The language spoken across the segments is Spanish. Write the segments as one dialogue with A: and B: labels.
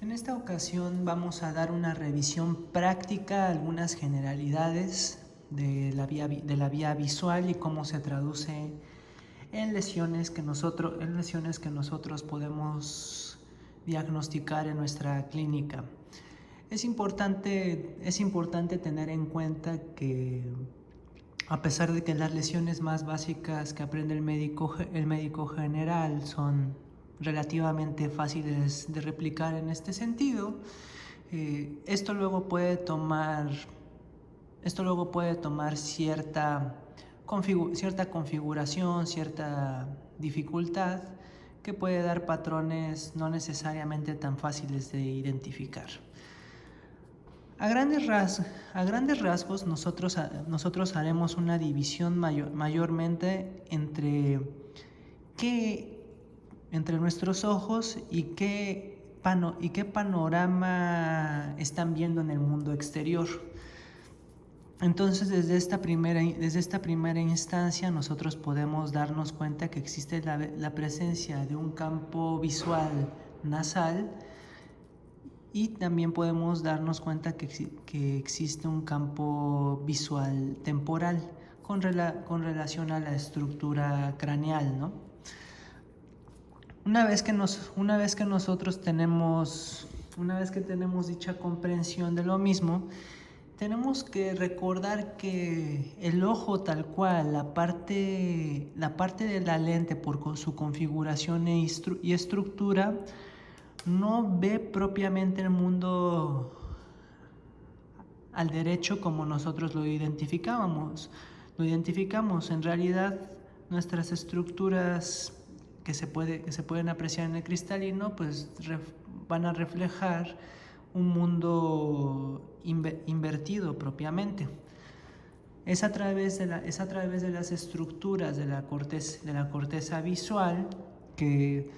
A: En esta ocasión vamos a dar una revisión práctica a algunas generalidades de la vía visual y cómo se traduce en lesiones que nosotros podemos diagnosticar en nuestra clínica. Es importante tener en cuenta que a pesar de que las lesiones más básicas que aprende el médico general son relativamente fáciles de replicar en este sentido, esto luego puede tomar cierta configuración, cierta dificultad que puede dar patrones no necesariamente tan fáciles de identificar. A grandes rasgos nosotros haremos una división mayormente entre nuestros ojos y qué panorama están viendo en el mundo exterior. Entonces, desde esta primera instancia, nosotros podemos darnos cuenta que existe la presencia de un campo visual nasal, y también podemos darnos cuenta que existe un campo visual temporal con relación a la estructura craneal, ¿no? Una vez que tenemos dicha comprensión de lo mismo, tenemos que recordar que el ojo tal cual, la parte de la lente por su configuración y estructura, no ve propiamente el mundo al derecho como nosotros lo identificamos. En realidad, nuestras estructuras que se pueden apreciar en el cristalino, pues van a reflejar un mundo invertido propiamente. Es a través de las estructuras de la corteza visual que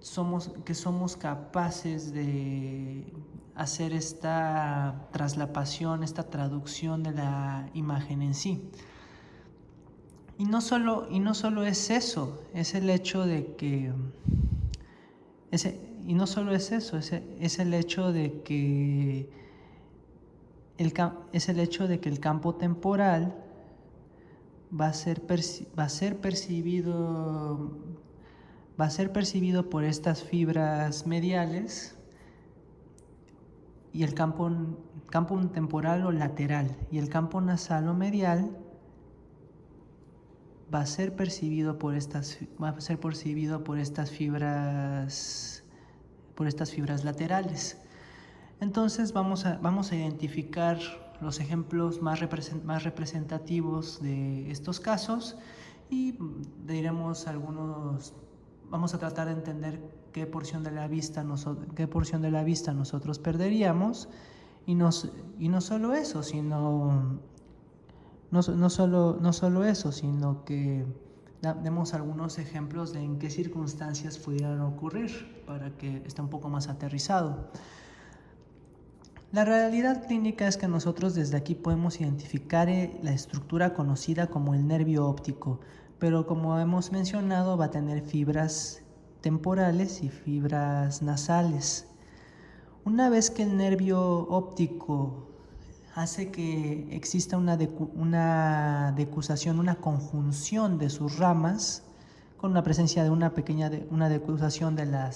A: somos capaces de hacer esta traslapación, esta traducción de la imagen en sí. Y no solo es eso, es el hecho de que es el hecho de que el campo temporal va a ser percibido por estas fibras mediales, y el campo temporal o lateral, y el campo nasal o medial va a ser percibido por estas fibras laterales. Entonces vamos a identificar los ejemplos más representativos de estos casos y vamos a tratar de entender qué porción de la vista nosotros perderíamos, y no solo eso, sino que demos algunos ejemplos de en qué circunstancias pudieran ocurrir para que esté un poco más aterrizado. La realidad clínica es que nosotros desde aquí podemos identificar la estructura conocida como el nervio óptico, pero como hemos mencionado, va a tener fibras temporales y fibras nasales. Una vez que el nervio óptico hace que exista una decusación, una conjunción de sus ramas, con la presencia de una decusación de la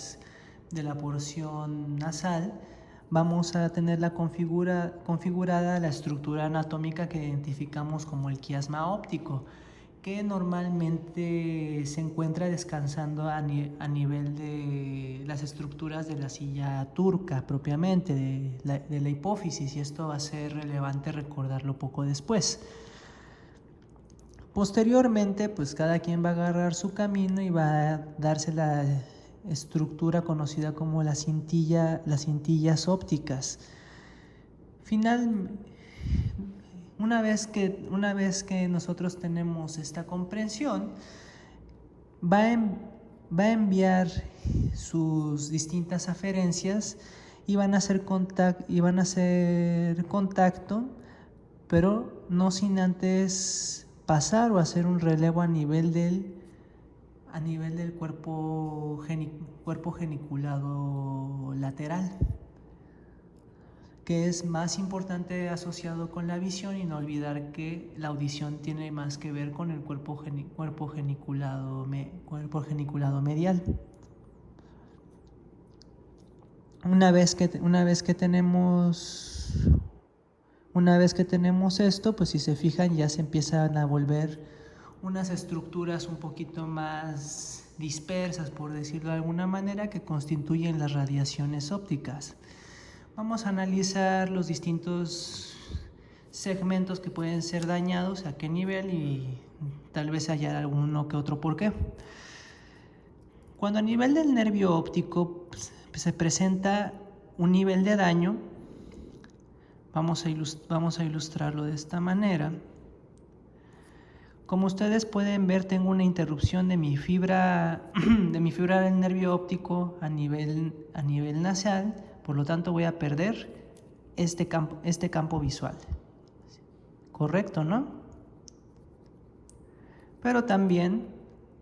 A: porción nasal, vamos a tener configurada la estructura anatómica que identificamos como el quiasma óptico, que normalmente se encuentra descansando a nivel de las estructuras de la silla turca propiamente, de la hipófisis, y esto va a ser relevante recordarlo poco después. Posteriormente, pues cada quien va a agarrar su camino y va a darse la estructura conocida como las cintillas ópticas. Una vez que nosotros tenemos esta comprensión, va a enviar sus distintas aferencias y van a hacer contacto, pero no sin antes pasar o hacer un relevo a nivel a nivel del cuerpo geniculado lateral, que es más importante asociado con la visión, y no olvidar que la audición tiene más que ver con el cuerpo geniculado medial. Una vez que tenemos esto, pues si se fijan ya se empiezan a volver unas estructuras un poquito más dispersas, por decirlo de alguna manera, que constituyen las radiaciones ópticas. Vamos a analizar los distintos segmentos que pueden ser dañados, a qué nivel, y tal vez hallar alguno que otro por qué. Cuando a nivel del nervio óptico se presenta un nivel de daño, vamos a ilustrarlo de esta manera. Como ustedes pueden ver, tengo una interrupción de mi fibra del nervio óptico a nivel nasal, por lo tanto voy a perder este campo visual. Correcto, ¿no? Pero también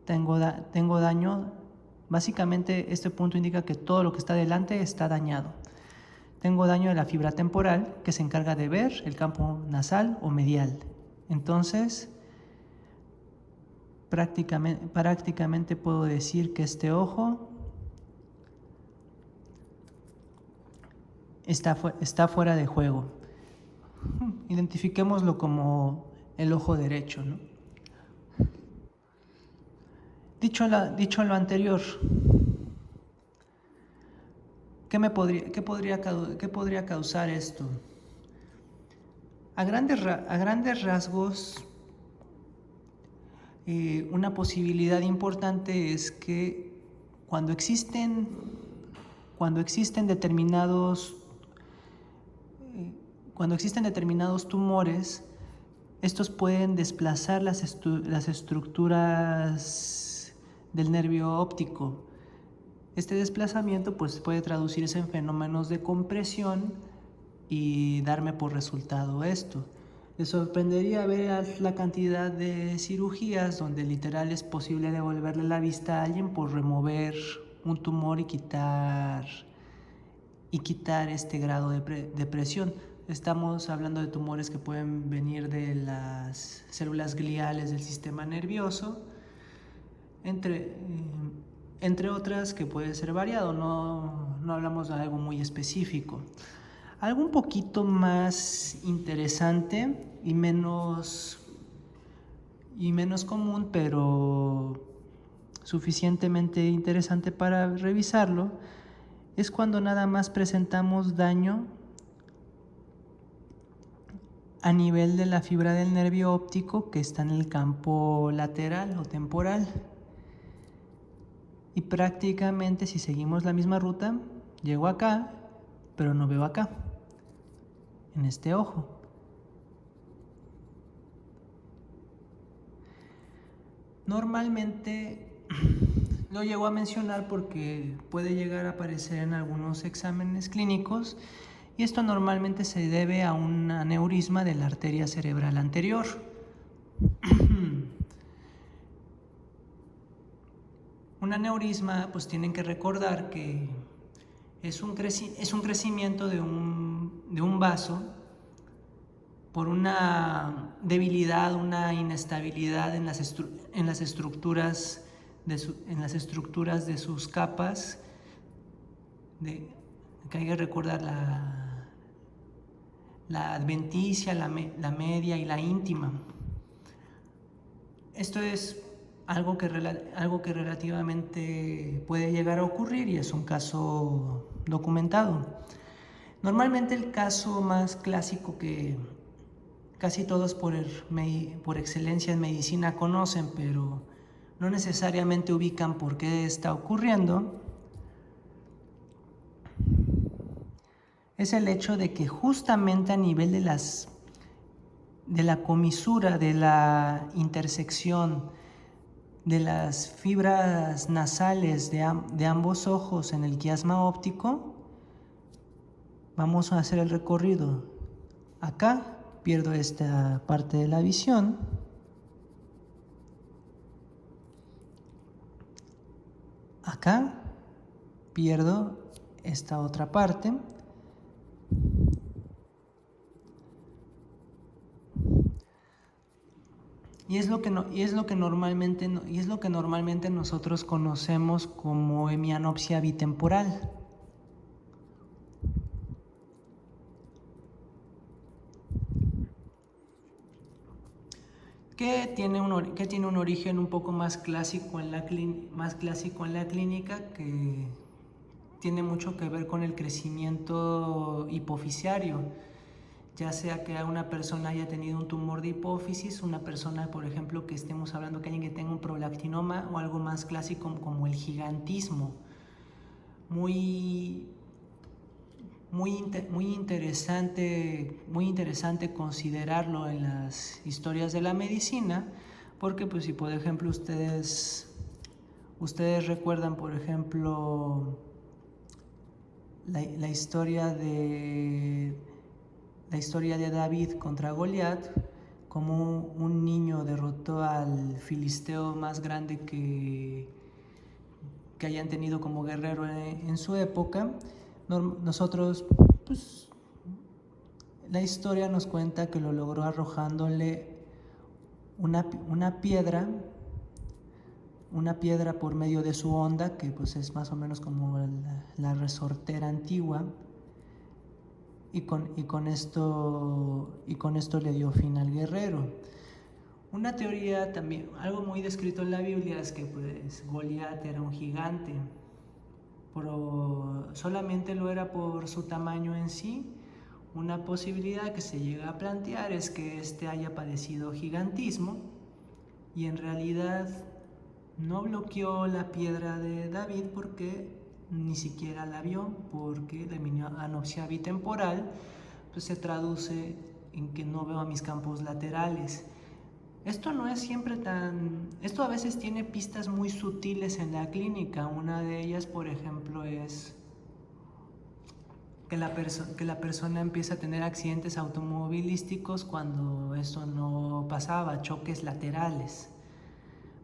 A: tengo daño. Básicamente este punto indica que todo lo que está delante está dañado. Tengo daño de la fibra temporal, que se encarga de ver el campo nasal o medial. Entonces, prácticamente puedo decir que este ojo está fuera de juego. Identifiquémoslo como el ojo derecho, ¿no? Dicho lo anterior, ¿qué podría causar esto? A grandes rasgos, una posibilidad importante es que cuando existen determinados tumores, estos pueden desplazar las estructuras del nervio óptico. Este desplazamiento pues puede traducirse en fenómenos de compresión y darme por resultado esto. Les sorprendería ver la cantidad de cirugías donde literal es posible devolverle la vista a alguien por remover un tumor y quitar este grado de presión. Estamos hablando de tumores que pueden venir de las células gliales del sistema nervioso, entre otras, que puede ser variado. No hablamos de algo muy específico. Algo un poquito más interesante y menos común, pero suficientemente interesante para revisarlo, es cuando nada más presentamos daño a nivel de la fibra del nervio óptico que está en el campo lateral o temporal. Y prácticamente, si seguimos la misma ruta, llego acá, pero no veo acá, en este ojo. Normalmente lo llego a mencionar porque puede llegar a aparecer en algunos exámenes clínicos, y esto normalmente se debe a un aneurisma de la arteria cerebral anterior. Un aneurisma, pues tienen que recordar que es un crecimiento de un vaso por una debilidad, una inestabilidad en las estructuras de sus capas. Que hay que recordar la adventicia, la media y la íntima. Esto es algo que relativamente puede llegar a ocurrir y es un caso documentado. Normalmente el caso más clásico que casi todos por excelencia en medicina conocen, pero no necesariamente ubican por qué está ocurriendo, es el hecho de que justamente a nivel de la comisura, de la intersección de las fibras nasales de ambos ojos en el quiasma óptico, vamos a hacer el recorrido. Acá pierdo esta parte de la visión. acá pierdo esta otra parte. Y es lo que normalmente nosotros conocemos como hemianopsia bitemporal. Que tiene un origen un poco más clásico en la clínica, que tiene mucho que ver con el crecimiento hipofisiario, ya sea que una persona haya tenido un tumor de hipófisis, una persona, por ejemplo, que estemos hablando que alguien que tenga un prolactinoma, o algo más clásico como el gigantismo. Muy interesante considerarlo en las historias de la medicina, porque pues si por ejemplo ustedes recuerdan, por ejemplo, la historia de David contra Goliat, como un niño derrotó al filisteo más grande que hayan tenido como guerrero en su época. Nosotros, pues, la historia nos cuenta que lo logró arrojándole una piedra por medio de su honda, que pues es más o menos como la resortera antigua, y con esto le dio fin al guerrero. Una teoría también, algo muy descrito en la Biblia, es que pues Goliat era un gigante, pero solamente lo era por su tamaño en sí. Una posibilidad que se llega a plantear es que éste haya padecido gigantismo y en realidad no bloqueó la piedra de David porque ni siquiera la vio, porque la hemianopsia bitemporal pues se traduce en que no veo a mis campos laterales. Esto no es siempre esto a veces tiene pistas muy sutiles en la clínica. Una de ellas, por ejemplo, es que la persona empieza a tener accidentes automovilísticos cuando eso no pasaba, choques laterales,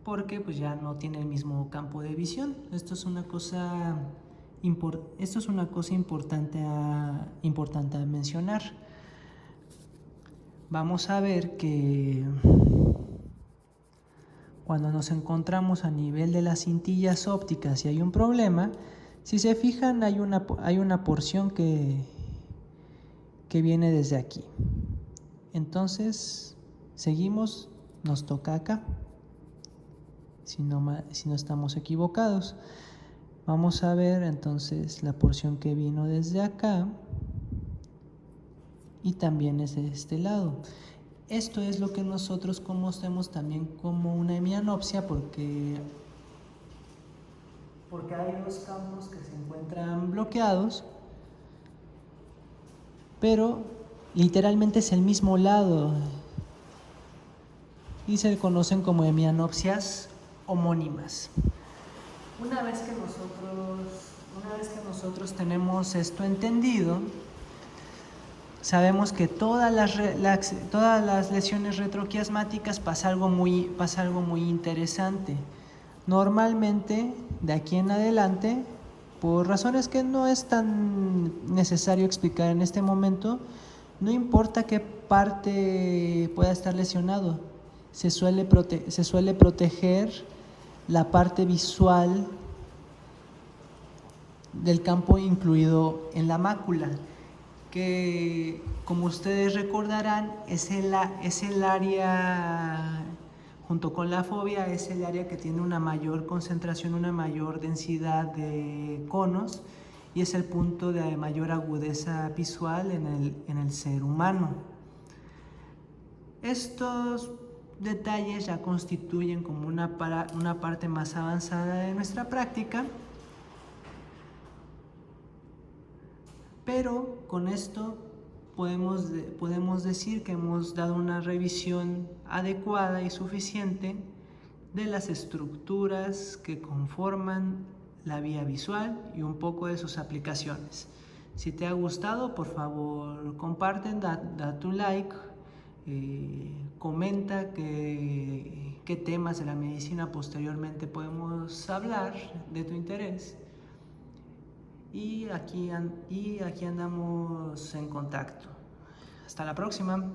A: porque pues ya no tiene el mismo campo de visión. Esto es una cosa importante a mencionar. Vamos a ver que cuando nos encontramos a nivel de las cintillas ópticas y hay un problema, si se fijan hay una porción que viene desde aquí. Entonces, seguimos, nos toca acá, si no estamos equivocados. Vamos a ver entonces la porción que vino desde acá y también es de este lado. Esto es lo que nosotros conocemos también como una hemianopsia, porque hay dos campos que se encuentran bloqueados, pero literalmente es el mismo lado y se conocen como hemianopsias homónimas. Una vez que nosotros tenemos esto entendido, sabemos que todas las lesiones retroquiasmáticas pasa algo muy interesante. Normalmente, de aquí en adelante, por razones que no es tan necesario explicar en este momento, no importa qué parte pueda estar lesionado, se suele proteger la parte visual del campo incluido en la mácula, que como ustedes recordarán es el área, junto con la fobia, es el área que tiene una mayor concentración, una mayor densidad de conos, y es el punto de mayor agudeza visual en el ser humano. Estos detalles ya constituyen como una parte más avanzada de nuestra práctica, pero con esto podemos decir que hemos dado una revisión adecuada y suficiente de las estructuras que conforman la vía visual y un poco de sus aplicaciones. Si te ha gustado, por favor comparte, da tu like, Comenta qué temas de la medicina posteriormente podemos hablar de tu interés. Y aquí andamos en contacto. Hasta la próxima.